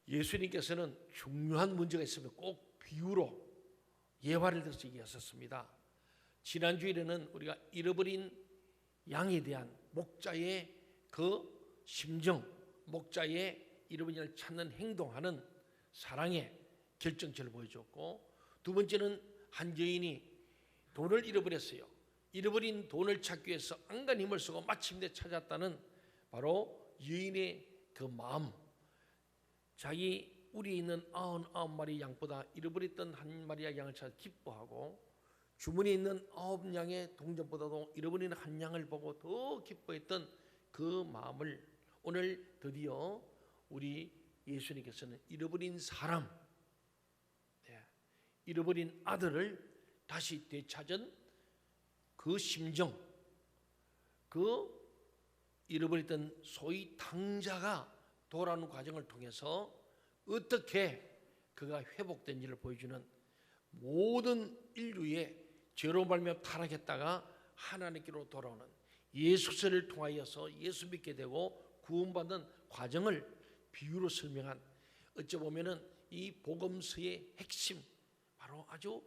예수님께서는 중요한 문제가 있으면 꼭 비유로 예화를 들어서 얘기하셨습니다. 지난주일에는 우리가 잃어버린 양에 대한 목자의 그 심정, 목자의 잃어버린 양을 찾는 행동하는 사랑의 결정체를 보여줬고, 두 번째는 한 여인이 돈을 잃어버렸어요. 잃어버린 돈을 찾기 위해서 안간 힘을 쓰고 마침내 찾았다는 바로 여인의 그 마음, 자기 우리에 있는 99마리 양보다 잃어버렸던 한 마리의 양을 찾아 기뻐하고, 주머니에 있는 9양의 동전보다도 잃어버린 한 양을 보고 더 기뻐했던 그 마음을 오늘 드디어 우리 예수님께서는 잃어버린 사람, 잃어버린 아들을 다시 되찾은 그 심정, 그 잃어버렸던 소위 탕자가 돌아오는 과정을 통해서 어떻게 그가 회복된지를 보여주는, 모든 인류의 죄로 말미암아 타락했다가 하나님께로 돌아오는 예수를 통하여서 예수 믿게 되고 구원받는 과정을 비유로 설명한, 어찌 보면은 이 복음서의 핵심, 바로 아주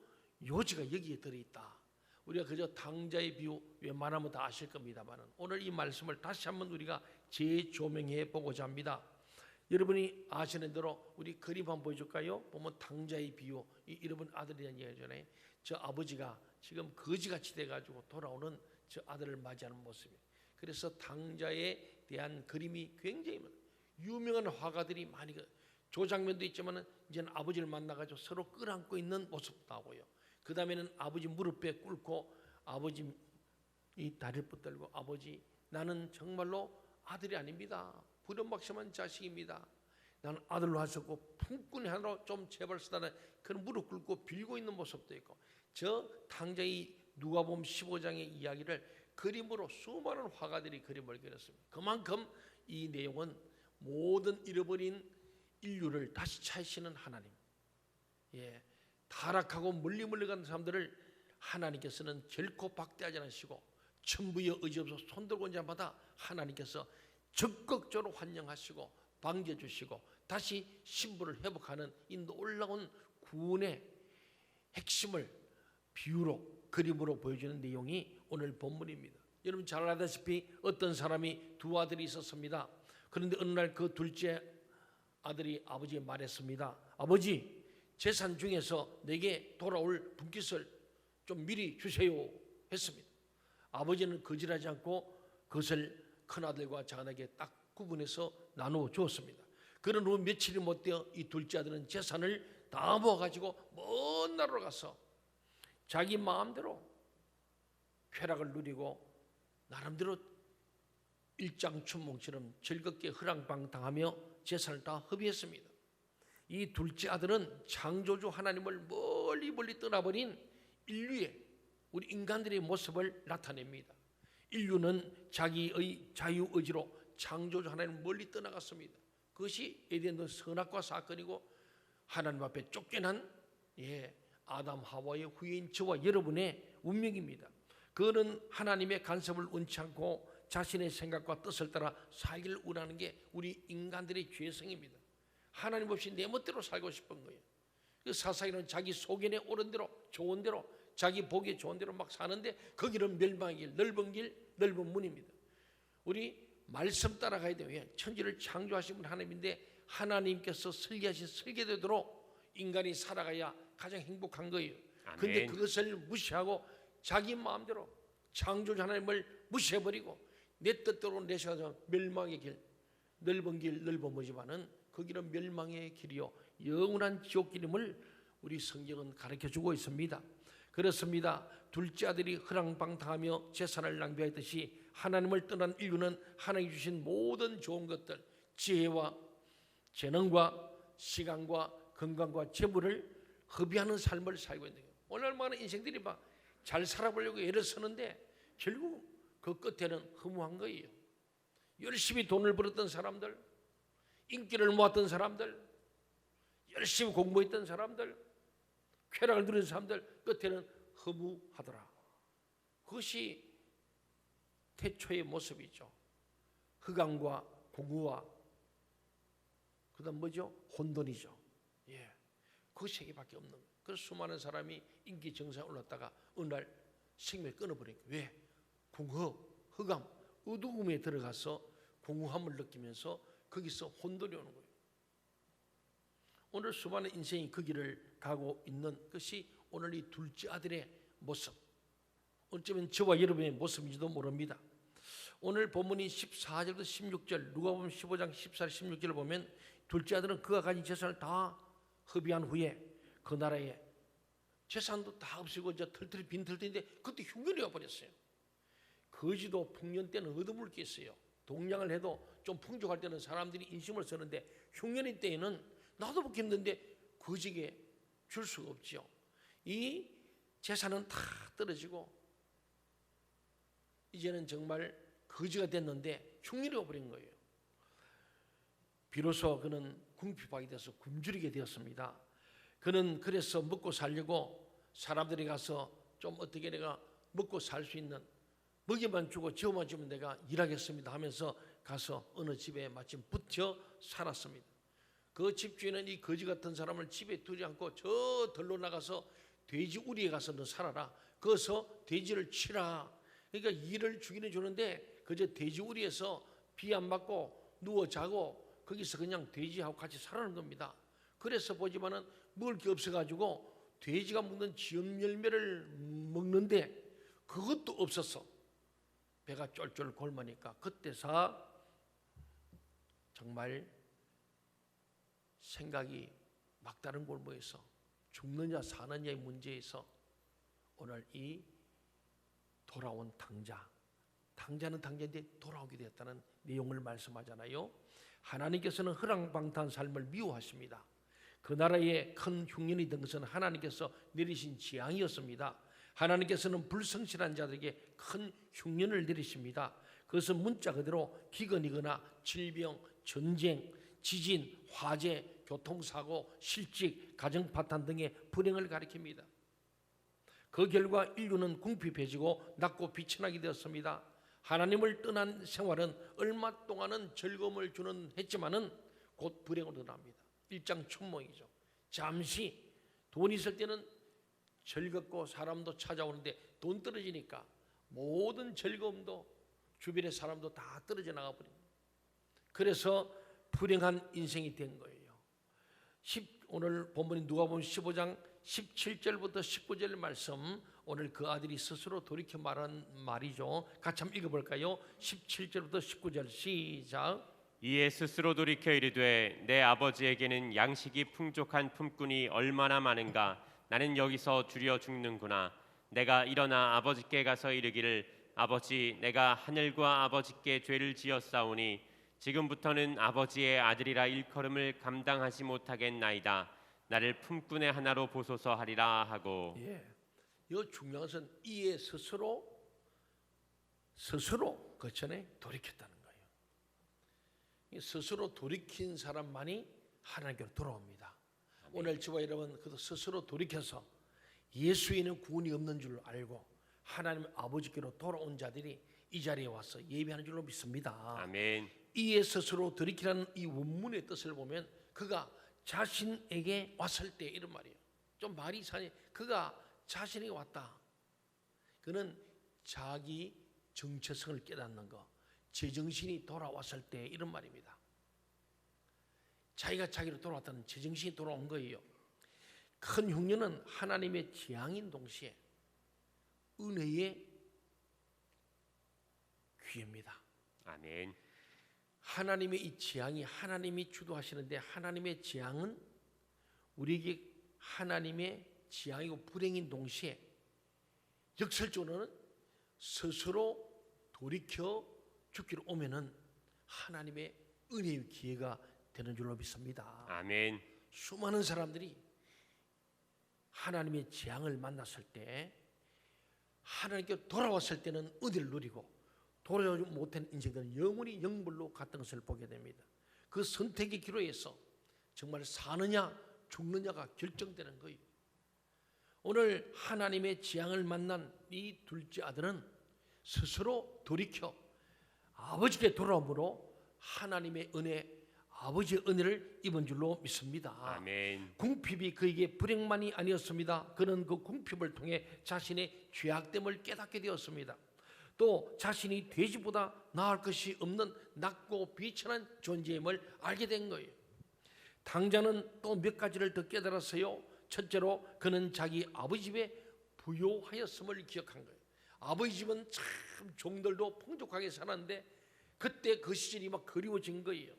요지가 여기에 들어있다. 우리가 그저 탕자의 비유 웬만하면 다 아실 겁니다만, 오늘 이 말씀을 다시 한번 우리가 재조명해 보고자 합니다. 여러분이 아시는 대로 우리 그림 한번 보여줄까요? 보면 탕자의 비유, 여러분 아들이라는 얘기잖아요. 저 아버지가 지금 거지같이 돼가지고 돌아오는 저 아들을 맞이하는 모습이에요. 그래서 탕자에 대한 그림이 굉장히 유명한 화가들이 많이, 조장면도 있지만 이제는 아버지를 만나가지고 서로 끌안고 있는 모습도 나오고요. 그 다음에는 아버지 무릎에 꿇고 아버지 이 다리를 붙들고, 아버지 나는 정말로 아들이 아닙니다. 부름박심한 자식입니다. 나는 아들로 하셨고 품꾼이 하나로 좀 제발 쓰다는 그런 무릎 꿇고 빌고 있는 모습도 있고, 저 탕자의 누가복음 15장의 이야기를 그림으로 수많은 화가들이 그림을 그렸습니다. 그만큼 이 내용은 모든 잃어버린 인류를 다시 찾으시는 하나님, 타락하고 멀리 가는 사람들을 하나님께서는 결코 박대하지 않으시고 천부여 의지 없어 손들고 온 자마다 하나님께서 적극적으로 환영하시고 방지해 주시고 다시 신부를 회복하는 이 놀라운 구원의 핵심을 비유로, 그림으로 보여주는 내용이 오늘 본문입니다. 여러분 잘 알다시피 어떤 사람이 두 아들이 있었습니다. 그런데 어느 날 그 둘째 아들이 아버지에게 말했습니다. 아버지, 재산 중에서 내게 돌아올 분깃을 좀 미리 주세요 했습니다. 아버지는 거절하지 않고 그것을 큰아들과 작은아들에게 딱 구분해서 나누어 주었습니다. 그런 후 며칠이 못 되어 이 둘째 아들은 재산을 다 모아가지고 먼 나라로 가서 자기 마음대로 쾌락을 누리고 나름대로 일장춘몽처럼 즐겁게 허랑방탕하며 재산을 다 허비했습니다. 이 둘째 아들은 창조주 하나님을 멀리 떠나버린 인류의, 우리 인간들의 모습을 나타냅니다. 인류는 자기의 자유의지로 창조주 하나님을 멀리 떠나갔습니다. 그것이 에덴의 선악과 사건이고 하나님 앞에 쫓겨난 아담 하와의 후예인 저와 여러분의 운명입니다. 그는 하나님의 간섭을 원치 않고 자신의 생각과 뜻을 따라 살기를 원하는 게 우리 인간들의 죄성입니다. 하나님 없이 내 멋대로 살고 싶은 거예요. 그 사사기는 자기 소견에 옳은 대로, 좋은 대로, 자기 보기에 좋은 대로 막 사는데 거기는 멸망의 길, 넓은 문입니다. 우리 말씀 따라가야 돼요. 천지를 창조하신 분 하나님인데 하나님께서 설계하신 설계대로 인간이 살아가야 가장 행복한 거예요. 그런데 그것을 무시하고 자기 마음대로 창조주 하나님을 무시해버리고 내 뜻대로 내셔서 멸망의 길, 넓은 문이지만은 거기는 멸망의 길이요 영원한 지옥길임을 우리 성경은 가르쳐주고 있습니다. 그렇습니다. 둘째 아들이 허랑방탕하며 재산을 낭비하였듯이 하나님을 떠난 인류는 하나님이 주신 모든 좋은 것들, 지혜와 재능과 시간과 건강과 재물을 허비하는 삶을 살고 있는 거예요. 오늘 많은 인생들이 막 잘 살아보려고 애를 쓰는데 결국 그 끝에는 허무한 거예요. 열심히 돈을 벌었던 사람들, 인기를 모았던 사람들, 열심히 공부했던 사람들, 쾌락을 누린 사람들 끝에는 허무하더라. 그것이 태초의 모습이죠. 흑암과 공허와 그다음 뭐죠? 혼돈이죠. 예, 그 세 개밖에 없는 거예요. 그래서 수많은 사람이 인기 정상에 올랐다가 어느 날 생명을 끊어버리니까 왜? 공허, 흑암, 어두움에 들어가서 공허함을 느끼면서 거기서 혼돈이 오는 거예요. 오늘 수많은 인생이 그 길을 가고 있는 것이 오늘 이 둘째 아들의 모습, 어쩌면 저와 여러분의 모습인지도 모릅니다. 오늘 본문이 14절부터 16절, 누가복음 15장 14절 16절을 보면 둘째 아들은 그가 가진 재산을 다 허비한 후에 그 나라에 재산도 다 없애고 이제 털털이 빈털터인데 그때 흉년이 와버렸어요. 거지도 풍년 때는 얻어물 게 있어요. 동량을 해도 좀 풍족할 때는 사람들이 인심을 쓰는데 흉년의 때에는 나도 먹기 힘든데 거지에게 줄 수가 없지요. 이 재산은 다 떨어지고 이제는 정말 거지가 됐는데 흉년이 와버린 거예요. 비로소 그는 궁핍하게 돼서 굶주리게 되었습니다. 그는 그래서 먹고 살려고 사람들이 가서 좀 어떻게 내가 먹고 살 수 있는 먹이만 주고 지어만 주면 내가 일하겠습니다 하면서 가서 어느 집에 마침 붙여 살았습니다. 그 집주인은 이 거지 같은 사람을 집에 두지 않고 저 들로 나가서 돼지 우리에 가서 너 살아라. 거기서 돼지를 치라. 그러니까 일을 주기는 주는데 그저 돼지 우리에서 비 안 맞고 누워 자고 거기서 그냥 돼지하고 같이 살아는 겁니다. 그래서 보지만은 먹을 게 없어가지고 돼지가 먹는 지엄 열매를 먹는데 그것도 없었어. 배가 쫄쫄 굶으니까 그때서 정말 생각이 막다른 골목에서 죽느냐 사느냐의 문제에서 오늘 이 돌아온 당자는 당자인데 돌아오게 되었다는 내용을 말씀하잖아요. 하나님께서는 허랑방탕한 삶을 미워하십니다. 그 나라에 큰 흉년이 든 것은 하나님께서 내리신 재앙이었습니다. 하나님께서는 불성실한 자들에게 큰 흉년을 내리십니다. 그것은 문자 그대로 기근이거나 질병, 전쟁, 지진, 화재, 교통사고, 실직, 가정파탄 등의 불행을 가리킵니다. 그 결과 인류는 궁핍해지고 낮고 비천하게 되었습니다. 하나님을 떠난 생활은 얼마 동안은 즐거움을 주는 했지만은 곧 불행으로 드러납니다. 일장춘몽이죠. 잠시 돈 있을 때는 즐겁고 사람도 찾아오는데 돈 떨어지니까 모든 즐거움도 주변의 사람도 다 떨어져 나가 버립니다. 그래서 불행한 인생이 된 거예요. 오늘 본문인 누가복음 15장 17절부터 19절 말씀, 오늘 그 아들이 스스로 돌이켜 말한 말이죠. 같이 한번 읽어볼까요? 17절부터 19절 시작. 이에 스스로 돌이켜 이르되 내 아버지에게는 양식이 풍족한 품꾼이 얼마나 많은가. 나는 여기서 주려 죽는구나. 내가 일어나 아버지께 가서 이르기를 아버지, 내가 하늘과 아버지께 죄를 지었사오니 지금부터는 아버지의 아들이라 일컬음을 감당하지 못하겠나이다. 나를 품꾼의 하나로 보소서 하리라 하고. 예, 이 중요한 것은 이에 스스로 그 전에 돌이켰다는 거예요. 스스로 돌이킨 사람만이 하나님께로 돌아옵니다. 아멘. 오늘 저와 여러분 그도 스스로 돌이켜서 예수에는 구원이 없는 줄 알고 하나님 아버지께로 돌아온 자들이 이 자리에 와서 예배하는 줄로 믿습니다. 아멘. 이에 스스로 돌이키라는 이 원문의 뜻을 보면 그가 자신에게 왔을 때 이런 말이에요. 좀 말이 이상해. 그가 자신에게 왔다. 그는 자기 정체성을 깨닫는 거, 제정신이 돌아왔을 때 이런 말입니다. 자기가 자기로 돌아왔다는 제정신이 돌아온 거예요. 큰 흉년은 하나님의 재앙인 동시에 은혜의 기회입니다. 아멘. 하나님의 이 재앙이 하나님이 주도하시는데 하나님의 재앙은 우리에게 하나님의 재앙이고 불행인 동시에 역설적으로는 스스로 돌이켜 죽기로 오면은 하나님의 은혜의 기회가 되는 줄로 믿습니다. 아멘. 수많은 사람들이 하나님의 재앙을 만났을 때 하나님께 돌아왔을 때는 은혜를 누리고 돌아오지 못한 인생들은 영원히 영벌로 갔던 것을 보게 됩니다. 그 선택의 기로에서 정말 사느냐 죽느냐가 결정되는 거예요. 오늘 하나님의 재앙을 만난 이 둘째 아들은 스스로 돌이켜 아버지께 돌아옴으로 하나님의 은혜, 아버지의 은혜를 입은 줄로 믿습니다. 아멘. 궁핍이 그에게 불행만이 아니었습니다. 그는 그 궁핍을 통해 자신의 죄악됨을 깨닫게 되었습니다. 또 자신이 돼지보다 나을 것이 없는 낮고 비천한 존재임을 알게 된 거예요. 당자는 또 몇 가지를 더 깨달았어요. 첫째로 그는 자기 아버지 집에 부요하였음을 기억한 거예요. 아버지 집은 참 종들도 풍족하게 살았는데 그때 그 시절이 막 그리워진 거예요.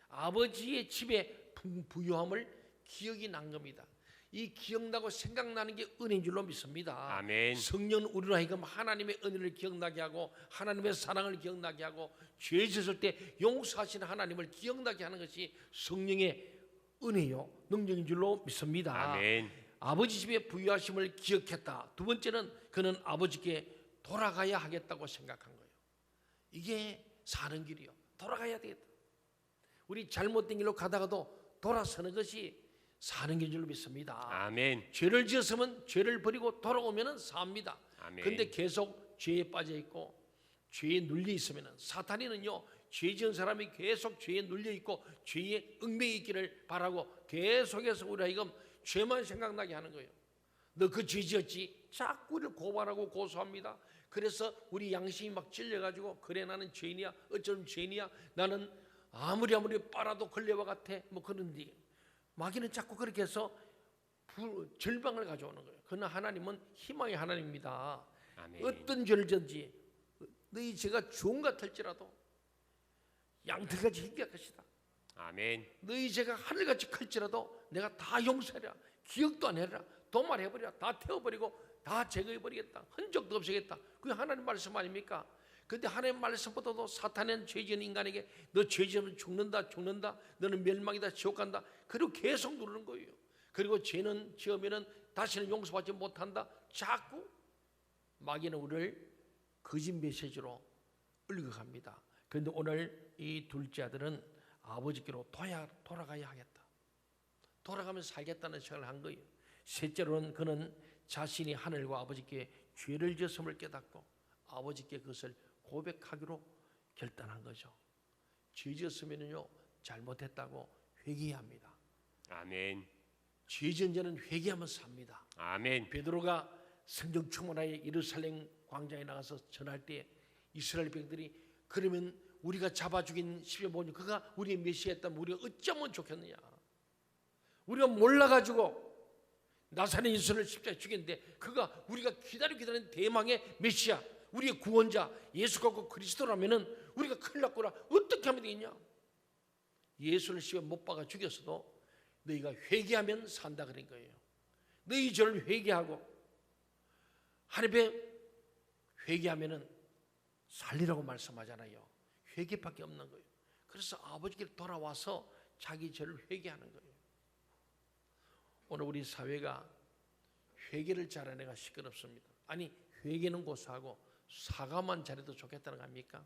아버지의 집에 부요함을 기억이 난 겁니다. 이 기억나고 생각나는 게 은혜인 줄로 믿습니다. 아멘. 성령 우리로 하여금 하나님의 은혜를 기억나게 하고 하나님의 사랑을 기억나게 하고 죄 짓을 때 용서하시는 하나님을 기억나게 하는 것이 성령의 은혜요 능력인 줄로 믿습니다. 아멘. 아버지 집에 부유하심을 기억했다. 두 번째는 그는 아버지께 돌아가야 하겠다고 생각한 거예요. 이게 사는 길이요. 돌아가야 되겠다. 우리 잘못된 길로 가다가도 돌아서는 것이 사는 길인 줄로 믿습니다. 아멘. 죄를 지었으면 죄를 버리고 돌아오면 삽니다. 아멘. 그런데 계속 죄에 빠져 있고 죄에 눌려 있으면 사탄이는요 죄 지은 사람이 계속 죄에 눌려 있고 죄에 얽매여 있기를 바라고 계속해서 우리 하여금 죄만 생각나게 하는 거예요. 너 그 죄 지었지? 자꾸 우리를 고발하고 고소합니다. 그래서 우리 양심이 막 찔려가지고 그래 나는 죄인이야 어쩌면 죄인이야 나는 아무리 빨아도 걸레와 같아 뭐 그런데 마귀는 자꾸 그렇게 해서 절망을 가져오는 거예요. 그러나 하나님은 희망의 하나님입니다. 아멘. 어떤 죄를 졌지 너희 죄가 주홍 같을지라도 양털같이 희귀할 것이다. 아멘. 너희 죄가 하늘같이 클지라도 내가 다 용서해라. 기억도 안 해라. 도말해버리라. 다 태워버리고 다 제거해버리겠다. 흔적도 없애겠다. 그게 하나님 말씀 아닙니까? 근데 하나님 말씀보다도 사탄은 죄지은 인간에게 너 죄지으면 죽는다. 너는 멸망이다. 지옥 간다. 그리고 계속 누르는 거예요. 그리고 죄는 지으면 다시는 용서받지 못한다. 자꾸 마귀는 우리를 거짓 메시지로 끌어갑니다. 그런데 오늘 이 둘째 아들은 아버지께로 돌아가야 하겠다. 돌아가면서 살겠다는 생각을 한 거예요. 셋째로는 그는 자신이 하늘과 아버지께 죄를 지었음을 깨닫고 아버지께 그것을 고백하기로 결단한 거죠. 죄 지었으면요 잘못했다고 회개해야 합니다. 아멘. 죄 지은 자는 회개하면서 삽니다. 아멘. 베드로가 성령 충만하여 예루살렘 광장에 나가서 전할 때 이스라엘 백들이 그러면 우리가 잡아 죽인 시므온 그가 우리의 메시아였다면 우리가 어쩌면 좋겠느냐. 우리가 몰라가지고 나사렛 예수를 십자가에 죽였는데 그가 우리가 기다리는 대망의 메시아 우리의 구원자 예수가 그 그리스도라면은 우리가 큰일 났구나. 어떻게 하면 되겠냐. 예수를 십자가에 못 박아 죽였어도 너희가 회개하면 산다 그런 거예요. 너희 죄를 회개하고 하나님의 회개하면은 살리라고 말씀하잖아요. 회개밖에 없는 거예요. 그래서 아버지께 돌아와서 자기 죄를 회개하는 거예요. 오늘 우리 사회가 회개를 잘하는 애가 시끄럽습니다. 아니 회개는 고사하고 사과만 잘해도 좋겠다는 거 아닙니까?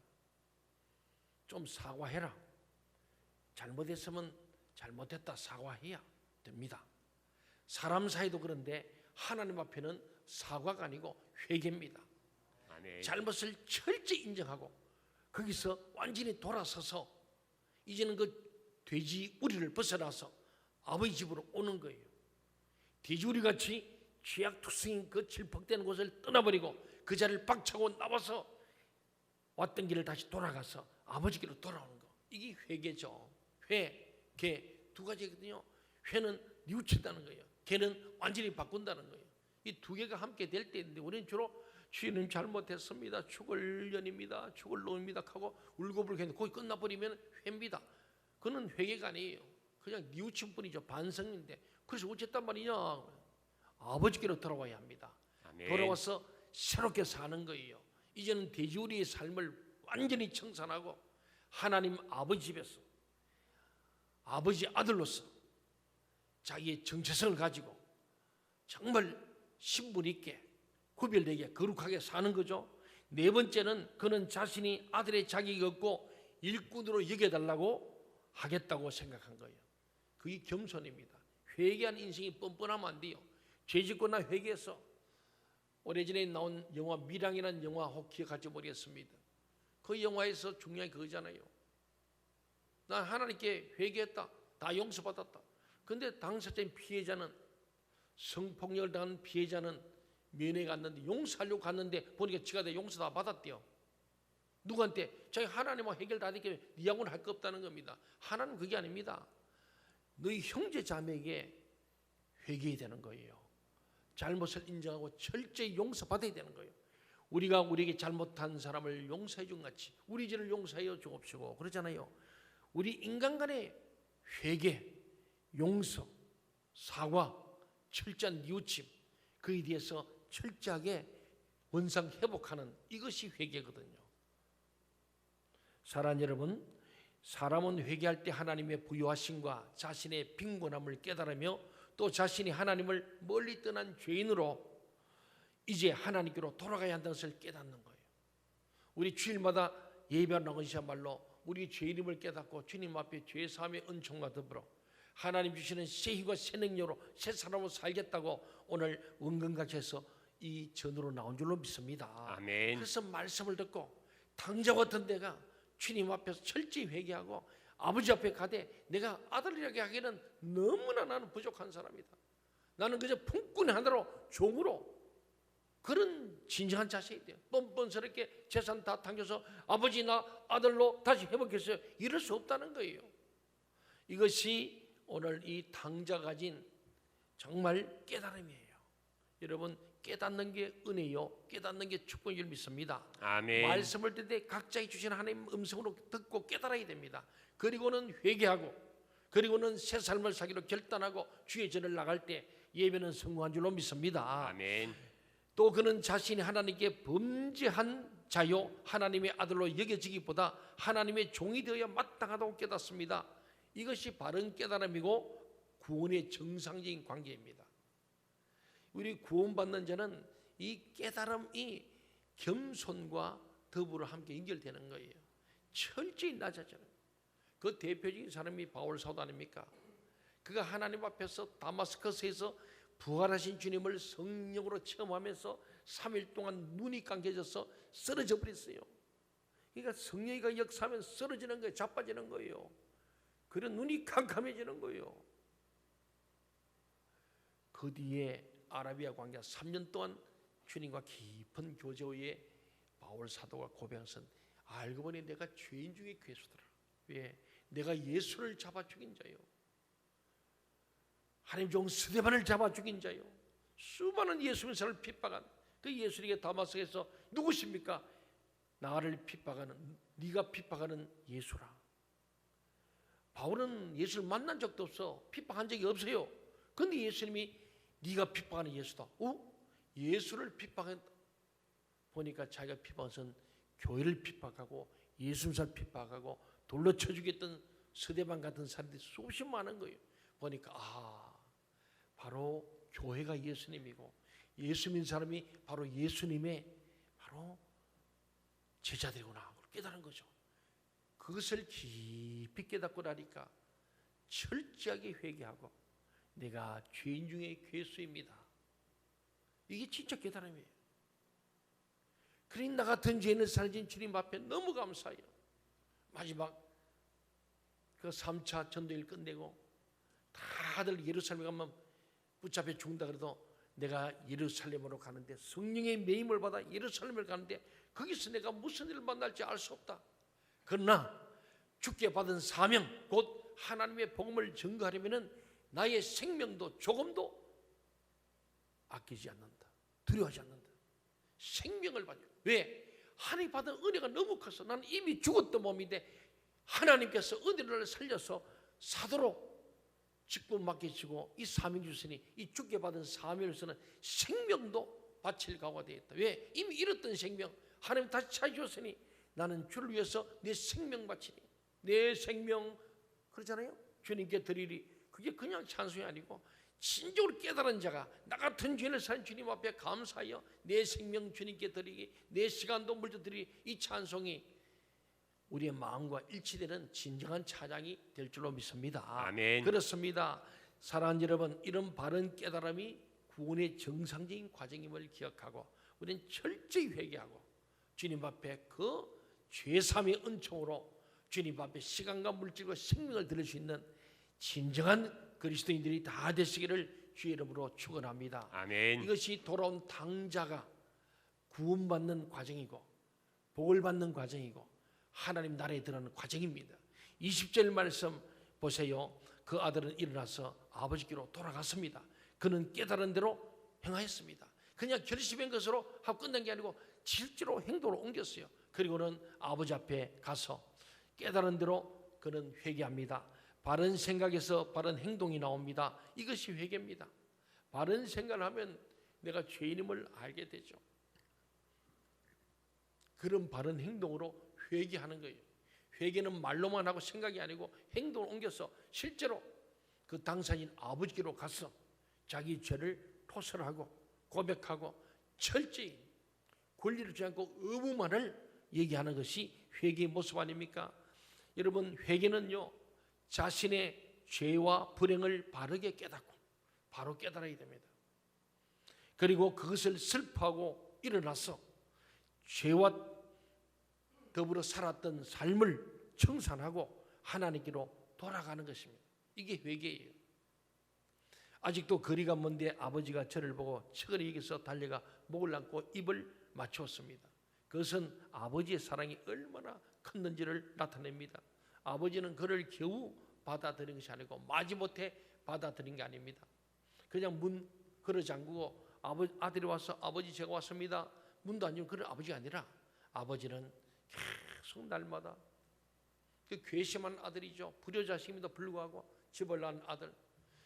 좀 사과해라. 잘못했으면 잘못했다 사과해야 됩니다. 사람 사이도 그런데 하나님 앞에는 사과가 아니고 회개입니다. 아멘. 잘못을 철저히 인정하고 거기서 완전히 돌아서서 이제는 그 돼지 우리를 벗어나서 아버지 집으로 오는 거예요. 돼지우리 같이 죄악투성인 그 질퍽대는 곳을 떠나버리고 그 자리를 박차고 나와서 왔던 길을 다시 돌아가서 아버지께로 돌아오는 거. 이게 회개죠. 회, 개 두 가지거든요. 회는 뉘우친다는 거예요. 개는 완전히 바꾼다는 거예요. 이 두 개가 함께 될 때인데 우리는 주로 주님 잘못했습니다. 죽을 년입니다. 죽을 놈입니다 하고 울고불고 했는데 거기 끝나버리면 회입니다. 그는 회개가 아니에요. 그냥 뉘우친 뿐이죠. 반성인데 그래서 어쨌단 말이냐. 아버지께로 돌아와야 합니다. 아멘. 돌아와서 새롭게 사는 거예요. 이제는 돼지우리의 삶을 완전히 청산하고 하나님 아버지 집에서 아버지 아들로서 자기의 정체성을 가지고 정말 신분 있게 구별되게 거룩하게 사는 거죠. 네 번째는 그는 자신이 아들의 자격이 없고 일꾼으로 여겨달라고 하겠다고 생각한 거예요. 그게 겸손입니다. 회개한 인생이 뻔뻔하면 안 돼요. 죄짓거나 회개해서 오래전에 나온 영화 미랑이라는 영화 혹 기억할지 모르겠습니다. 그 영화에서 중요한 게 그거잖아요. 난 하나님께 회개했다. 다 용서받았다. 근데 당사자인 피해자는, 성폭력을 당한 피해자는 면회 갔는데, 용서하려고 갔는데 보니까 지가 다 용서 다 받았대요. 누구한테? 자기 하나님하고 해결 다 되기 때문에 니하고는 할 거 없다는 겁니다. 하나님 그게 아닙니다. 너희 형제 자매에게 회개해야 되는 거예요. 잘못을 인정하고 철저히 용서받아야 되는 거예요. 우리가 우리에게 잘못한 사람을 용서해 준 같이 우리 죄를 용서하여 주옵시고 그러잖아요. 우리 인간 간의 회개, 용서, 사과, 철저한 뉘우침, 그에 대해서 철저하게 원상 회복하는 이것이 회개거든요. 사랑하는 여러분, 사람은 회개할 때 하나님의 부요하심과 자신의 빈곤함을 깨달으며 또 자신이 하나님을 멀리 떠난 죄인으로 이제 하나님께로 돌아가야 한다는 것을 깨닫는 거예요. 우리 주일마다 예배하는 것이야말로 우리 죄인임을 깨닫고 주님 앞에 죄사함의 은총과 더불어 하나님 주시는 새 힘과 새 능력으로 새 사람으로 살겠다고 오늘 원근각에서 이 전으로 나온 줄로 믿습니다. 아멘. 그래서 말씀을 듣고 당자 같은 데가 주님 앞에서 철저히 회개하고 아버지 앞에 가되 내가 아들이라게 하기에는 너무나 나는 부족한 사람이다. 나는 그저 품꾼 하나로 종으로 그런 진정한 자세에 돼요. 뻔뻔스럽게 재산 다 당겨서 아버지 나 아들로 다시 회복했어요. 이럴 수 없다는 거예요. 이것이 오늘 이 당자가 가진 정말 깨달음이에요. 여러분 깨닫는 게 은혜요. 깨닫는 게 축복인 줄 믿습니다. 아멘. 말씀을 듣을 때 각자의 주신 하나님 음성으로 듣고 깨달아야 됩니다. 그리고는 회개하고 그리고는 새 삶을 살기로 결단하고 주의 전을 나갈 때 예배는 성공한 줄로 믿습니다. 아멘. 또 그는 자신이 하나님께 범죄한 자요 하나님의 아들로 여겨지기보다 하나님의 종이 되어야 마땅하다고 깨닫습니다. 이것이 바른 깨달음이고 구원의 정상적인 관계입니다. 우리 구원받는 자는 이 깨달음이 겸손과 더불어 함께 연결되는 거예요. 철저히 낮아져요. 그 대표적인 사람이 바울 사도 아닙니까? 그가 하나님 앞에서 다마스커스에서 부활하신 주님을 성령으로 체험하면서 3일 동안 눈이 감겨져서 쓰러져 버렸어요. 그러니까 성령이가 역사하면 쓰러지는 거예요. 자빠지는 거예요. 그런 눈이 캄캄해지는 거예요. 그 뒤에 아라비아 광야 3년 동안 주님과 깊은 교제 후에 바울 사도가 고백한 것은 알고 보니 내가 죄인 중에 괴수더라. 왜? 내가 예수를 잡아 죽인 자요. 하나님 종 스데반을 잡아 죽인 자요. 수많은 예수 민사를 핍박한 그 예수에게 다마스에서 누구십니까? 나를 핍박하는 네가 핍박하는 예수라. 바울은 예수를 만난 적도 없어. 핍박한 적이 없어요. 그런데 예수님이 네가 핍박하는 예수다. 예수를 핍박한 보니까 자기가 핍박한 것은 교회를 핍박하고 예수님을 핍박하고 돌로 쳐 죽였던 스데반 같은 사람들이 수없이 많은 거예요. 보니까 바로 교회가 예수님이고 예수 믿는 사람이 바로 예수님의 바로 제자들이구나 깨달은 거죠. 그것을 깊이 깨닫고 나니까 철저하게 회개하고 내가 죄인 중에 괴수입니다. 이게 진짜 깨달음이에요. 그러니 나 같은 죄인을 살진 주님 앞에 너무 감사해요. 마지막 그 3차 전도일 끝내고 다들 예루살렘에 가면 붙잡혀 죽는다 그래도 내가 예루살렘으로 가는데 성령의 매임을 받아 예루살렘을 가는데 거기서 내가 무슨 일을 만날지 알 수 없다. 그러나 주께 받은 사명 곧 하나님의 복음을 전가하려면 나의 생명도 조금도 아끼지 않는다. 두려워하지 않는다. 생명을 받아. 왜? 하나님 받은 은혜가 너무 커서 나는 이미 죽었던 몸인데 하나님께서 은혜를 살려서 사도로 직분 맡기시고 이 사명 주시니 이 주께 받은 사명으로서는 생명도 바칠 각오가 되었다. 왜? 이미 잃었던 생명 하나님 다시 찾으셨으니 나는 주를 위해서 내 생명 바치니 내 생명 그러잖아요. 주님께 드리리. 그게 그냥 찬송이 아니고 진정으로 깨달은 자가 나 같은 죄인을 산 주님 앞에 감사하여 내 생명 주님께 드리기 내 시간도 물도 드리기 이 찬송이 우리의 마음과 일치되는 진정한 찬양이 될 줄로 믿습니다. 아멘. 그렇습니다. 사랑하는 여러분, 이런 바른 깨달음이 구원의 정상적인 과정임을 기억하고 우리는 철저히 회개하고 주님 앞에 그 죄사함의 은총으로 주님 앞에 시간과 물질과 생명을 드릴 수 있는 진정한 그리스도인들이 다 되시기를 주의 이름으로 축원합니다. 아멘. 이것이 돌아온 당자가 구원받는 과정이고 복을 받는 과정이고 하나님 나라에 들어가는 과정입니다. 20절 말씀 보세요. 그 아들은 일어나서 아버지께로 돌아갔습니다. 그는 깨달은 대로 행하였습니다. 그냥 결심한 것으로 하고 끝난 게 아니고 실제로 행동으로 옮겼어요. 그리고는 아버지 앞에 가서 깨달은 대로 그는 회개합니다. 바른 생각에서 바른 행동이 나옵니다. 이것이 회개입니다. 바른 생각을 하면 내가 죄인임을 알게 되죠. 그런 바른 행동으로 회개하는 거예요. 회개는 말로만 하고 생각이 아니고 행동을 옮겨서 실제로 그 당사자인 아버지께로 가서 자기 죄를 토설하고 고백하고 철저히 권리를 주지 않고 의무만을 얘기하는 것이 회개의 모습 아닙니까? 여러분, 회개는요 자신의 죄와 불행을 바르게 깨닫고 바로 깨달아야 됩니다. 그리고 그것을 슬퍼하고 일어나서 죄와 더불어 살았던 삶을 청산하고 하나님께로 돌아가는 것입니다. 이게 회개예요. 아직도 거리가 먼데 아버지가 저를 보고 척을 이겨서 달려가 목을 안고 입을 맞추었습니다. 그것은 아버지의 사랑이 얼마나 컸는지를 나타냅니다. 아버지는 그를 겨우 받아들인 것이 아니고 마지못해 받아들인 게 아닙니다. 그냥 문 걸어 잠그고 아들이 와서 아버지 제가 왔습니다. 문도 안 열면 그런 아버지가 아니라 아버지는 계속 날마다 그 괘씸한 아들이죠. 불효자식임에도 불구하고 집을 낳은 아들,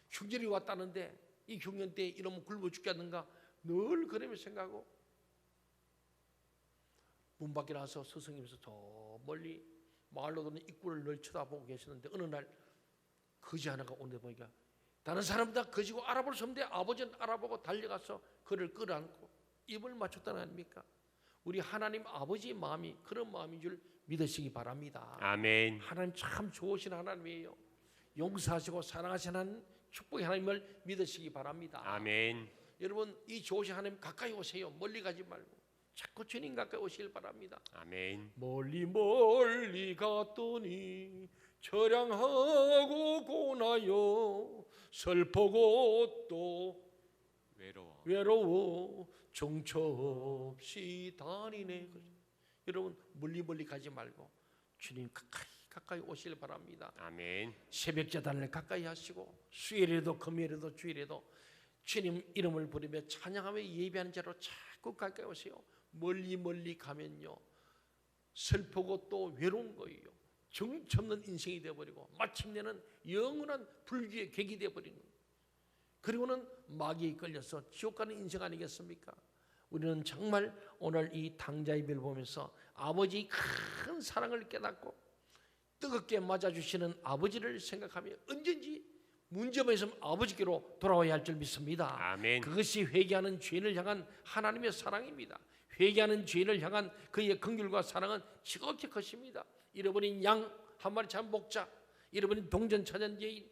흉년이 왔다는데 이 흉년 때 이러면 굶어 죽겠는가 늘 그러면서 생각하고 문 밖에 나서 스승님께서 저 멀리 마을로 도는 입구를 늘 쳐다보고 계시는데 어느 날 거지 하나가 오는데 보니까 다른 사람 다 거지고 알아볼 수 없는데 아버지는 알아보고 달려가서 그를 끌어안고 입을 맞췄다는 아닙니까? 우리 하나님 아버지의 마음이 그런 마음인 줄 믿으시기 바랍니다. 아멘. 하나님 참 좋으신 하나님이에요. 용서하시고 사랑하시는 축복의 하나님을 믿으시기 바랍니다. 아멘. 여러분, 이 좋으신 하나님 가까이 오세요. 멀리 가지 말고 자꾸 주님 가까이 오시길 바랍니다. 아멘. 멀리 멀리 갔더니 처량하고 고나요 슬프고 또 외로워 정처 없이 다니네. 여러분, 멀리 가지 말고 주님 가까이 오시길 바랍니다. 아멘. 새벽 제단을 가까이 하시고 수요일에도 금요일에도 주일에도 주님 이름을 부르며 찬양하며 예배하는 자로 자꾸 가까이 오세요. 멀리 가면요 슬프고 또 외로운 거예요. 정처 없는 인생이 되어버리고 마침내는 영원한 불귀의 객이 되어버리는 거예요. 그리고는 마귀에 끌려서 지옥 가는 인생 아니겠습니까? 우리는 정말 오늘 이 당자의 별 보면서 아버지의 큰 사랑을 깨닫고 뜨겁게 맞아주시는 아버지를 생각하며 언제든지 문제만 있으면 아버지께로 돌아와야 할 줄 믿습니다. 아멘. 그것이 회개하는 죄인을 향한 하나님의 사랑입니다. 회개하는 죄인을 향한 그의 긍휼과 사랑은 지극히 크십니다. 잃어버린 양 한 마리 참 목자, 잃어버린 동전 찾은 죄인,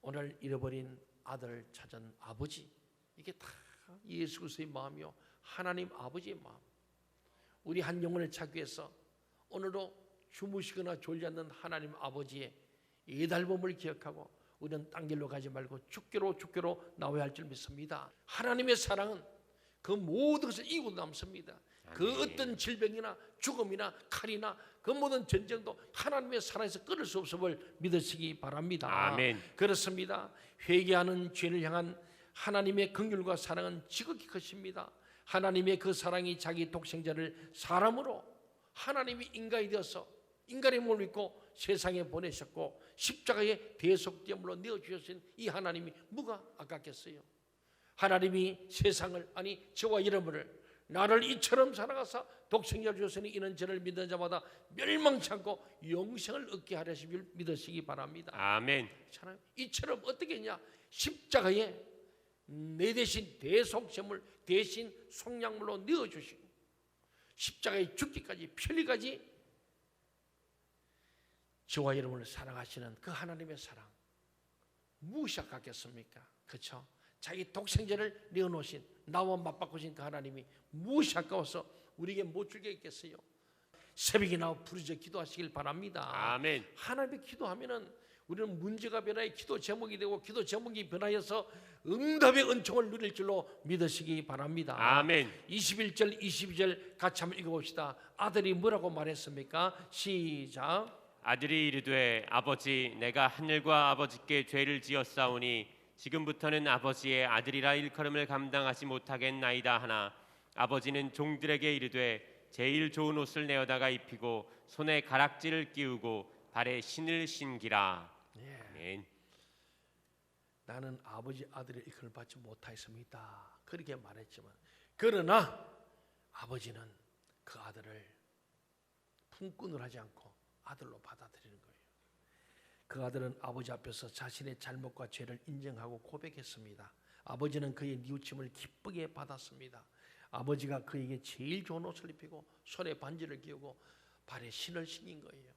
오늘 잃어버린 아들 찾은 아버지, 이게 다 예수 그리스도의 마음이요 하나님 아버지의 마음. 우리 한 영혼을 찾기 위해서 오늘도 주무시거나 졸지 않는 하나님 아버지의 예달범을 기억하고 우리는 딴 길로 가지 말고 주께로 나와야 할 줄 믿습니다. 하나님의 사랑은 그 모든 것을 이기고 남습니다. 그 어떤 질병이나 죽음이나 칼이나 그 모든 전쟁도 하나님의 사랑에서 끊을 수 없음을 믿으시기 바랍니다. 아멘. 그렇습니다. 회개하는 죄를 향한 하나님의 긍휼과 사랑은 지극히 크십니다. 하나님의 그 사랑이 자기 독생자를 사람으로 하나님이 인간이 되어서 인간의 몸을 입고 세상에 보내셨고 십자가의 대속제물로 내어주신 이 하나님이 뭐가 아깝겠어요? 하나님이 세상을 아니 저와 여러분을 나를 이처럼 사랑하사 독생자 주셨으니 이는 저를 믿는 자마다 멸망치 않고 영생을 얻게 하려신 줄 믿으시기 바랍니다. 아멘. 이처럼 어떻게 했냐? 십자가에 내 대신 대속제물 대신 속량물로 내어주시고 십자가에 죽기까지 편리까지 저와 여러분을 사랑하시는 그 하나님의 사랑 무엇이 아깝겠습니까? 그렇죠? 자기 독생자를 내어놓으신 나와 맞바꾸신 그 하나님이 무엇이 아까워서 우리에게 못 주게 있겠어요? 새벽이나 부르짖어 기도하시길 바랍니다. 아멘. 하나님께 기도하면은 우리는 문제가 변화해 기도 제목이 되고 기도 제목이 변화해서 응답의 은총을 누릴 줄로 믿으시기 바랍니다. 아멘. 21절 22절 같이 한번 읽어봅시다. 아들이 뭐라고 말했습니까? 시작. 아들이 이르되 아버지 내가 하늘과 아버지께 죄를 지었사오니 지금부터는 아버지의 아들이라 일컬음을 감당하지 못하겠나이다 하나 아버지는 종들에게 이르되 제일 좋은 옷을 내어다가 입히고 손에 가락지를 끼우고 발에 신을 신기라. 아멘. 나는 아버지 아들의 일컬음을 받지 못하였습니다. 그렇게 말했지만 그러나 아버지는 그 아들을 품꾼을 하지 않고 아들로 받아들이는 거예요. 그 아들은 아버지 앞에서 자신의 잘못과 죄를 인정하고 고백했습니다. 아버지는 그의 뉘우침을 기쁘게 받았습니다. 아버지가 그에게 제일 좋은 옷을 입히고 손에 반지를 끼우고 발에 신을 신긴 거예요.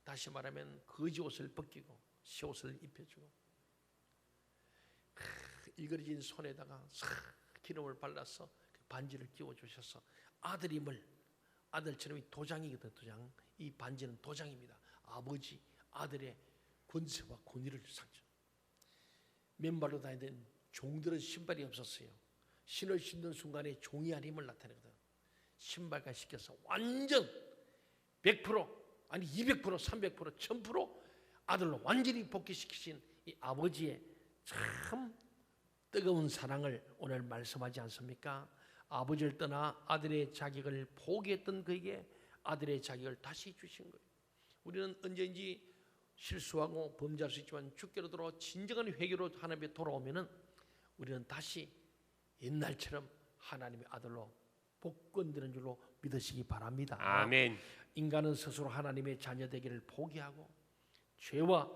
다시 말하면 거지 옷을 벗기고 새 옷을 입혀주고 일그러진 손에다가 싹 기름을 발라서 그 반지를 끼워주셔서 아들임을, 아들처럼 이 도장이거든. 도장. 이 반지는 도장입니다. 아버지 아들의 권세와 권위를 상징. 맨발로 다니던 종들은 신발이 없었어요. 신을 신는 순간에 종이 아닌 힘을 나타내거든. 신발과 시켜서 완전 100% 아니 200% 300% 1000% 아들로 완전히 복귀시키신 이 아버지의 참 뜨거운 사랑을 오늘 말씀하지 않습니까? 아버지를 떠나 아들의 자격을 포기했던 그에게 아들의 자격을 다시 주신 거예요. 우리는 언제든지 실수하고 범죄할 수 있지만 주께로 돌아와 진정한 회개로 하나님께 돌아오면은 우리는 다시 옛날처럼 하나님의 아들로 복권되는 줄로 믿으시기 바랍니다. 아멘. 인간은 스스로 하나님의 자녀 되기를 포기하고 죄와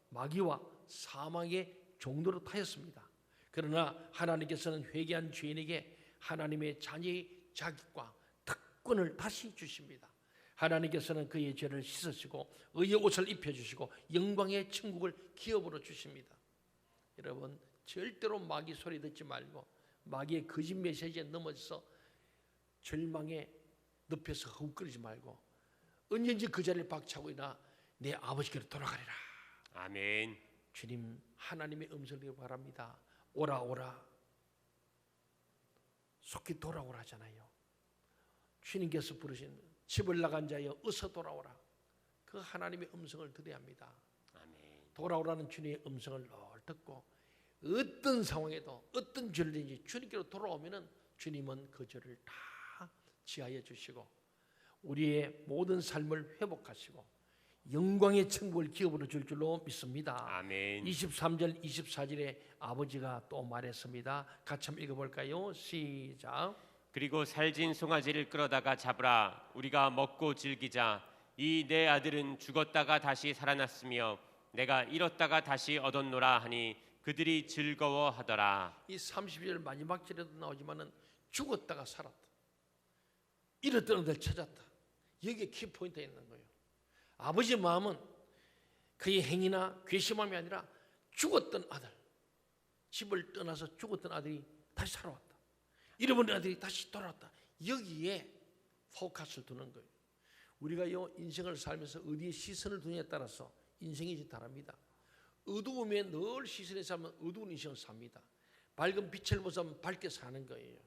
마귀와 사망의 종로로 타였습니다. 그러나 하나님께서는 회개한 죄인에게 하나님의 자녀의 자격과 특권을 다시 주십니다. 하나님께서는 그의 죄를 씻으시고 의의 옷을 입혀주시고 영광의 천국을 기업으로 주십니다. 여러분 절대로 마귀 소리 듣지 말고 마귀의 거짓 메시지에 넘어져서 절망의 늪에서 허우거리지 말고 언제든지 그 자리를 박차고 일어나 내 아버지께로 돌아가리라. 아멘. 주님 하나님의 음성을 듣기 바랍니다. 오라 오라 속히 돌아오라 하잖아요. 주님께서 부르신 집을 나간 자여 어서 돌아오라. 그 하나님의 음성을 들어야 합니다. 아멘. 돌아오라는 주님의 음성을 늘 듣고 어떤 상황에도 어떤 죄든지 주님께로 돌아오면은 주님은 그 죄를 다 지하여 주시고 우리의 모든 삶을 회복하시고 영광의 천국을 기업으로 줄 줄로 믿습니다. 아멘. 23절 24절에 아버지가 또 말했습니다. 같이 한번 읽어볼까요? 시작. 그리고 살진 송아지를 끌어다가 잡으라. 우리가 먹고 즐기자. 이 내 아들은 죽었다가 다시 살아났으며 내가 잃었다가 다시 얻었노라 하니 그들이 즐거워하더라. 이 30절 마지막 절에도 나오지만은 죽었다가 살았다. 잃었던 아들 찾았다. 여기에 키포인트가 있는 거예요. 아버지의 마음은 그의 행위나 괘씸함이 아니라 죽었던 아들, 집을 떠나서 죽었던 아들이 다시 살아왔다. 잃어버린 아들이 다시 돌아왔다. 여기에 포커스를 두는 거예요. 우리가요 인생을 살면서 어디에 시선을 두느냐에 따라서 인생이 다릅니다. 어두움에 늘 시선을 살면 어두운 인생을 삽니다. 밝은 빛을 보면 밝게 사는 거예요.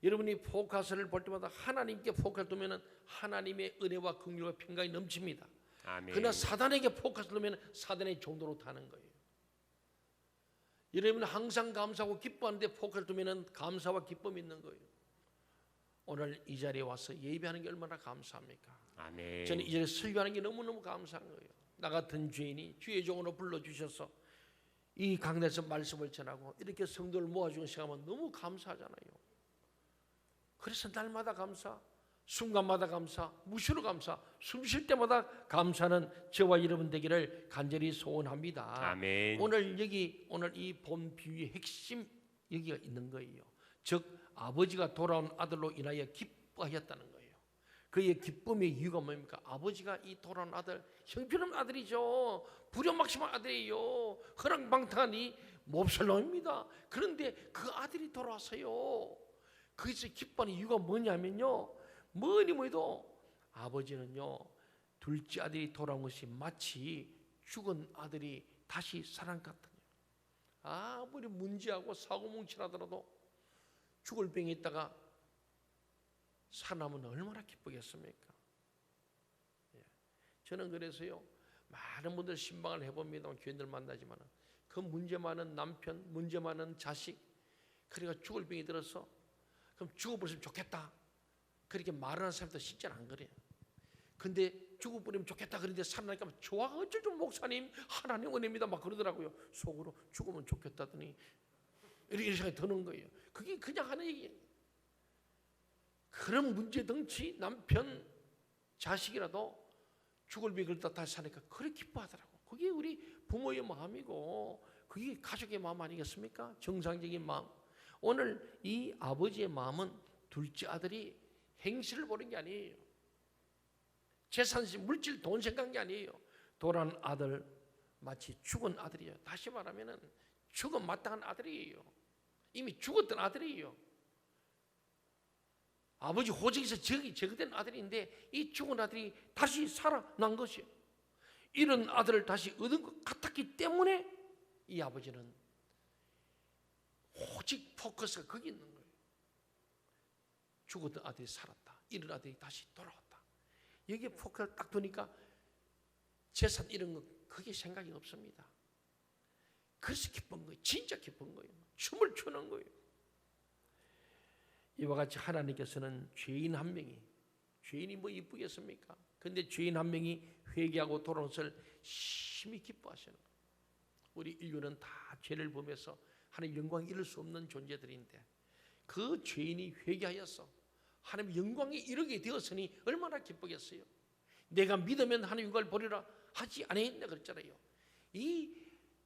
여러분이 포커스를 볼 때마다 하나님께 포커스를 두면 하나님의 은혜와 긍휼과 평강이 넘칩니다. 아멘. 그러나 사단에게 포커스를 두면 사단의 종도로 타는 거예요. 여러분은 항상 감사하고 기뻐하는데 포커스를 두면 감사와 기쁨이 있는 거예요. 오늘 이 자리에 와서 예배하는 게 얼마나 감사합니까? 아멘. 저는 이 자리에 설교하는 게 너무너무 감사한 거예요. 나 같은 죄인이 주의 종으로 불러주셔서 이 강단에서 말씀을 전하고 이렇게 성도를 모아주는 시간은 너무 감사하잖아요. 그래서 날마다 감사, 순간마다 감사, 무시로 감사, 숨 쉴 때마다 감사는 저와 여러분 되기를 간절히 소원합니다. 아멘. 오늘 이 본 비유의 핵심 여기가 있는 거예요. 즉 아버지가 돌아온 아들로 인하여 기뻐하였다는 거예요. 그의 기쁨의 이유가 뭡니까? 아버지가 이 돌아온 아들, 형편없는 아들이죠. 불효막심한 아들이에요. 허랑방탕한 이 몹살놈입니다. 그런데 그 아들이 돌아왔어요. 그래서 기뻐하는 이유가 뭐냐면요, 뭐니 뭐해도 아버지는요, 둘째 아들이 돌아온 것이 마치 죽은 아들이 다시 살아난 것 같아요. 아무리 문제하고 사고뭉칠하더라도 죽을 병에 있다가 살아나면 얼마나 기쁘겠습니까? 저는 그래서요, 많은 분들 신방을 해봅니다. 교인들 만나지만 그 문제 많은 남편, 문제 많은 자식, 그러니까 죽을 병이 들어서 그럼 죽어버렸으면 좋겠다 그렇게 말하는 사람도 진짜 안 그래요. 근데 죽어버리면 좋겠다 그런데 살아나니까 좋아, 어쩔 좀 목사님 하나님 은혜입니다 막 그러더라고요. 속으로 죽으면 좋겠다더니 이런 생각이 드는 거예요. 그게 그냥 하는 얘기예요. 그런 문제 덩치 남편 자식이라도 죽을 병이 걸다 다시 사니까 그렇게 기뻐하더라고. 그게 우리 부모의 마음이고 그게 가족의 마음 아니겠습니까? 정상적인 마음. 오늘 이 아버지의 마음은 둘째 아들이 행실을 보는 게 아니에요. 재산, 물질, 돈 생각한 게 아니에요. 돌아온 아들 마치 죽은 아들이에요. 다시 말하면 죽음 마땅한 아들이에요. 이미 죽었던 아들이에요. 아버지 호적에서 제거된 아들인데 이 죽은 아들이 다시 살아난 것이요. 이런 아들을 다시 얻은 것 같았기 때문에 이 아버지는 오직 포커스가 거기 있는 거예요. 죽었던 아들이 살았다. 이런 아들이 다시 돌아왔다. 여기에 포커를 딱 두니까 재산 이런 거 그게 생각이 없습니다. 그래서 기쁜 거예요. 진짜 기쁜 거예요. 춤을 추는 거예요. 이와 같이 하나님께서는 죄인 한 명이, 죄인이 뭐 이쁘겠습니까? 근데 죄인 한 명이 회개하고 돌아온 것을 심히 기뻐하시는 거예요. 우리 인류는 다 죄를 범해서 하나님 영광 이룰 수 없는 존재들인데 그 죄인이 회개하여서 하나님 영광에 이르게 되었으니 얼마나 기쁘겠어요. 내가 믿으면 하나님 영광을 보리라 하지 않았나 그랬잖아요. 이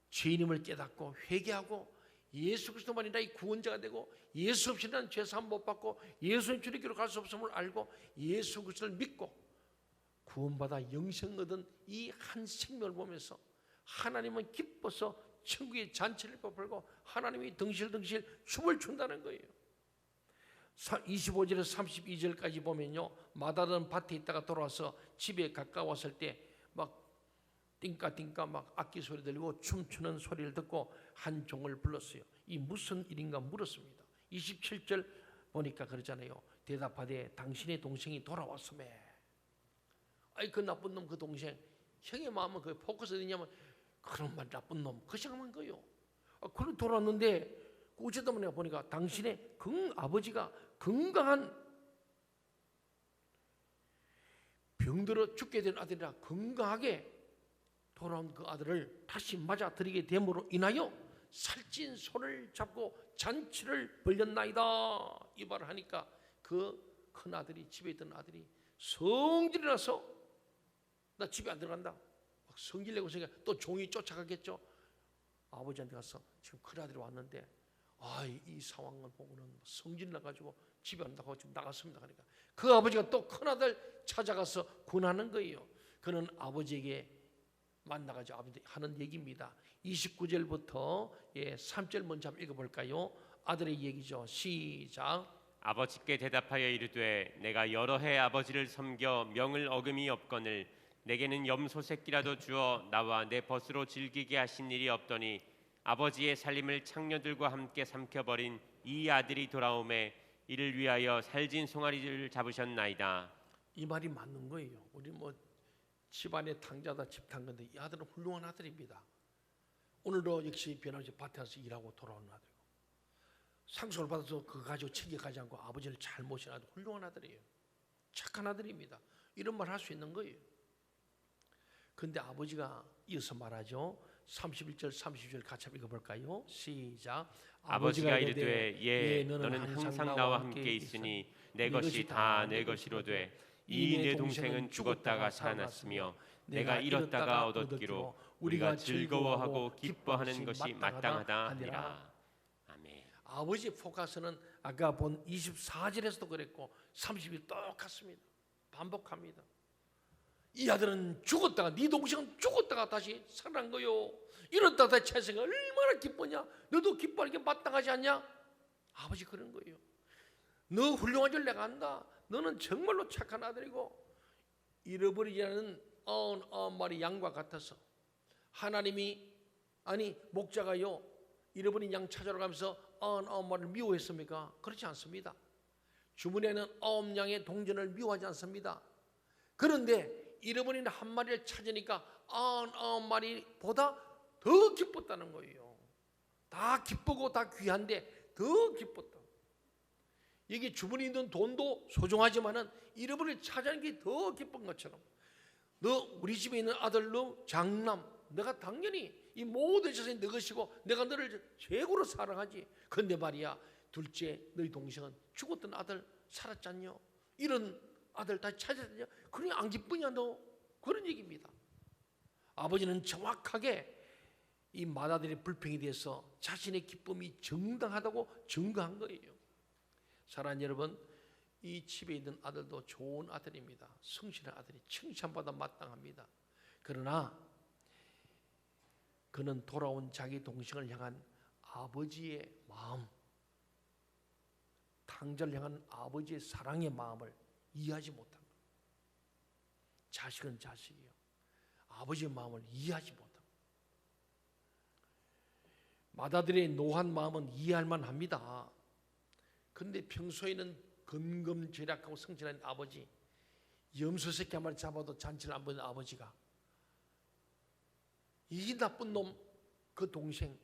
죄인임을 깨닫고 회개하고 예수 그리스도만이 나의 구원자가 되고 예수 없이 나는 죄사함 못 받고 예수님 주님께로 갈 수 없음을 알고 예수 그리스도를 믿고 구원받아 영생 얻은 이 한 생명을 보면서 하나님은 기뻐서 천국의 잔치를 베풀고 하나님이 덩실덩실 춤을 춘다는 거예요. 25절에서 32절까지 보면요, 마다는 밭에 있다가 돌아와서 집에 가까웠을 때 막 띵까띵까 막 악기 소리 들리고 춤추는 소리를 듣고 한 종을 불렀어요. 이 무슨 일인가 물었습니다. 27절 보니까 그러잖아요. 대답하되 당신의 동생이 돌아왔음에. 아이 그 나쁜 놈 그 동생. 형의 마음은 그 포커스 어디냐면 그런 말 나쁜 놈 그 생각한 거예요. 그래 돌아왔는데 어쩌다 보니까 보니까 당신의 아버지가 건강한 병들어 죽게 된 아들이라 건강하게 돌아온 그 아들을 다시 맞아들이게 됨으로 인하여 살찐 손을 잡고 잔치를 벌였나이다. 이 말을 하니까 그 큰 아들이 집에 있던 아들이 성질이 나서 나 집에 안 들어간다. 막 성질 내고 있으니까 또 종이 쫓아가겠죠. 아버지한테 가서 지금 큰 아들이 왔는데 이 상황을 보고는 성질 나가지고 집에 안 나가고 지금 나갔습니다. 그러니까 그 아버지가 또 큰 아들 찾아가서 권하는 거예요. 그는 아버지에게 만나가지고 아버지 하는 얘기입니다. 29절부터 3절 먼저 한번 읽어볼까요? 아들의 얘기죠. 시작. 아버지께 대답하여 이르되 내가 여러 해 아버지를 섬겨 명을 어금이 없거늘 내게는 염소 새끼라도 주어 나와 내 벗으로 즐기게 하신 일이 없더니 아버지의 살림을 창녀들과 함께 삼켜버린 이 아들이 돌아오매 이를 위하여 살진 송아리를 잡으셨나이다. 이 말이 맞는 거예요. 우리 뭐 집안의 탕자다 집탄 건데 이 아들은 훌륭한 아들입니다. 오늘도 역시 변함없이 밭에 가서 일하고 돌아오는 아들이고 상속을 받아서 그거 가지고 챙겨가지 않고 아버지를 잘 모신 아들, 훌륭한 아들이에요. 착한 아들입니다. 이런 말 할 수 있는 거예요. 그런데 아버지가 이어서 말하죠. 31절 30절 같이 한번 읽어볼까요? 시작. 아버지가 이르되 너는 항상 나와 함께 있으니 내 것이 다 내 것이로 돼 이 내 동생은 죽었다가 살아났으며 내가 잃었다가 얻었기로 우리가 즐거워하고 기뻐하는 것이 마땅하다 하니라. 아멘. 아버지의 포커스는 아까 본 24절에서도 그랬고 30일 똑같습니다. 반복합니다. 이 아들은 죽었다가 네 동생은 죽었다가 다시 살아난 거요. 이렇다 다시 채생가 얼마나 기쁘냐. 너도 기뻐하는 게 마땅하지 않냐. 아버지 그런 거예요. 너 훌륭한 줄 내가 안다. 너는 정말로 착한 아들이고 잃어버리지 않은 99마리 양과 같아서 하나님이 목자가요 잃어버린 양 찾아러 가면서 99마리를 미워했습니까? 그렇지 않습니다. 주문에는 9양의 동전을 미워하지 않습니다. 그런데 잃어버린 한 마리를 찾으니까 99마리보다 더 기뻤다는 거예요. 다 기쁘고 다 귀한데 더 기뻤다. 이게 주머니에 있는 돈도 소중하지만은 잃어버린 찾아낸 게 더 기쁜 것처럼, 너 우리 집에 있는 아들 너 장남 내가 당연히 이 모든 세상이 너 것이고 내가 너를 최고로 사랑하지. 근데 말이야 둘째 너희 동생은 죽었던 아들 살았잖여. 이런 아들 다시 찾았냐? 그러니 안 기쁘냐 너? 그런 얘기입니다. 아버지는 정확하게 이 맏아들의 불평에 대해서 자신의 기쁨이 정당하다고 증거한 거예요. 사랑하는 여러분, 이 집에 있는 아들도 좋은 아들입니다. 성실한 아들이 칭찬받아 마땅합니다. 그러나 그는 돌아온 자기 동생을 향한 아버지의 마음, 탕자를 향한 아버지의 사랑의 마음을 이해하지 못한 거예요. 자식은 자식이요, 아버지의 마음을 이해하지 못한 거예요. 맏아들의 노한 마음은 이해할 만합니다. 그런데 평소에는 건검절약하고 성실한 아버지, 염소 새끼 한 마리 잡아도 잔치를 안 보는 아버지가 이 나쁜 놈 그 동생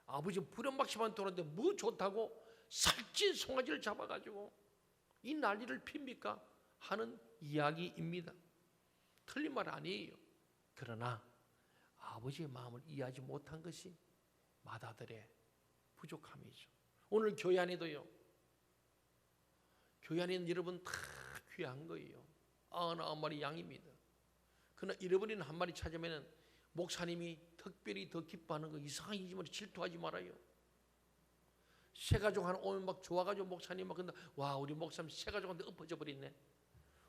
아버지 부렴막심만 돌았는데 뭐 좋다고 살찐 송아지를 잡아가지고 이 난리를 핍니까? 하는 이야기입니다. 틀린 말 아니에요. 그러나 아버지의 마음을 이해하지 못한 것이 맏아들의 부족함이죠. 오늘 교회 안에도요, 교회 안에는 여러분 다 귀한 거예요. 99마리 양입니다. 그러나 잃어버린 한 마리 찾으면 목사님이 특별히 더 기뻐하는 거 이상한 이지만 질투하지 말아요. 새 가족 하나 오면 막 좋아가지고 목사님 막 근데 와 우리 목사님 새 가족한테 엎어져 버리네.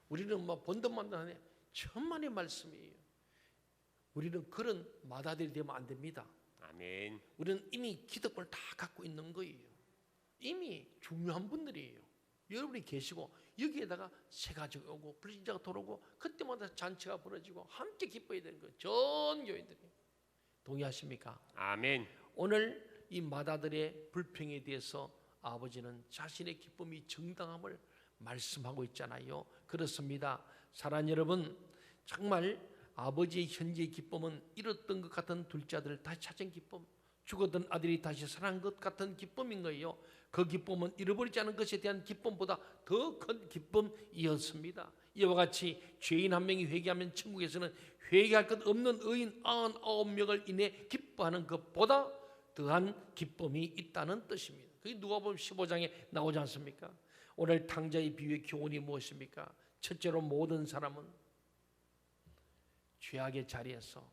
우리는 막 번듯만듯하네. 천만의 말씀이에요. 우리는 그런 맏아들이 되면 안 됩니다. 아멘. 우리는 이미 기득권을 다 갖고 있는 거예요. 이미 중요한 분들이에요. 여러분이 계시고 여기에다가 새 가족이 오고 불신자가 돌아오고 그때마다 잔치가 벌어지고 함께 기뻐해야 되는 거예요. 전 교인들이. 동의하십니까? 아멘. 오늘 이 맏아들의 불평에 대해서 아버지는 자신의 기쁨이 정당함을 말씀하고 있잖아요. 그렇습니다. 사랑하는 여러분, 정말 아버지의 현재의 기쁨은 잃었던 것 같은 둘째 아들을 다시 찾은 기쁨, 죽었던 아들이 다시 살아난 것 같은 기쁨인 거예요. 그 기쁨은 잃어버리지 않은 것에 대한 기쁨보다 더 큰 기쁨이었습니다. 이와 같이 죄인 한 명이 회개하면 천국에서는 회개할 것 없는 의인 99명을 인해 기뻐하는 것보다 더한 기쁨이 있다는 뜻입니다. 그게 누가복음 15장에 나오지 않습니까? 오늘 탕자의 비유의 교훈이 무엇입니까? 첫째로 모든 사람은 죄악의 자리에서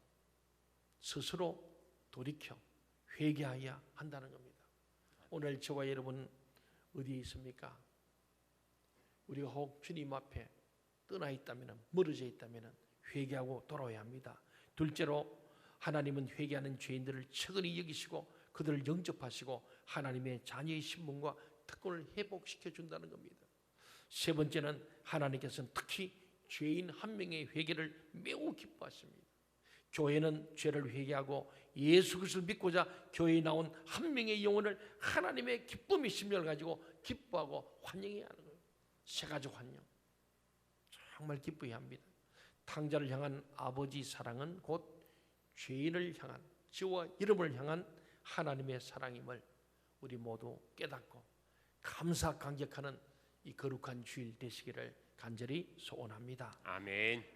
스스로 돌이켜 회개하여야 한다는 겁니다. 오늘 저와 여러분 어디에 있습니까? 우리가 혹 주님 앞에 떠나 있다면, 멀어져 있다면 회개하고 돌아와야 합니다. 둘째로 하나님은 회개하는 죄인들을 측은히 여기시고 그들을 영접하시고 하나님의 자녀의 신분과 특권을 회복시켜 준다는 겁니다. 세 번째는 하나님께서는 특히 죄인 한 명의 회개를 매우 기뻐하십니다. 교회는 죄를 회개하고 예수 그리스도를 믿고자 교회에 나온 한 명의 영혼을 하나님의 기쁨의 심령을 가지고 기뻐하고 환영해야 하는 거예요. 새가족 환영. 정말 기뻐해야 합니다. 탕자를 향한 아버지 사랑은 곧 죄인을 향한, 저와 여러분을 향한 하나님의 사랑임을 우리 모두 깨닫고 감사 감격하는 이 거룩한 주일 되시기를 간절히 소원합니다. 아멘.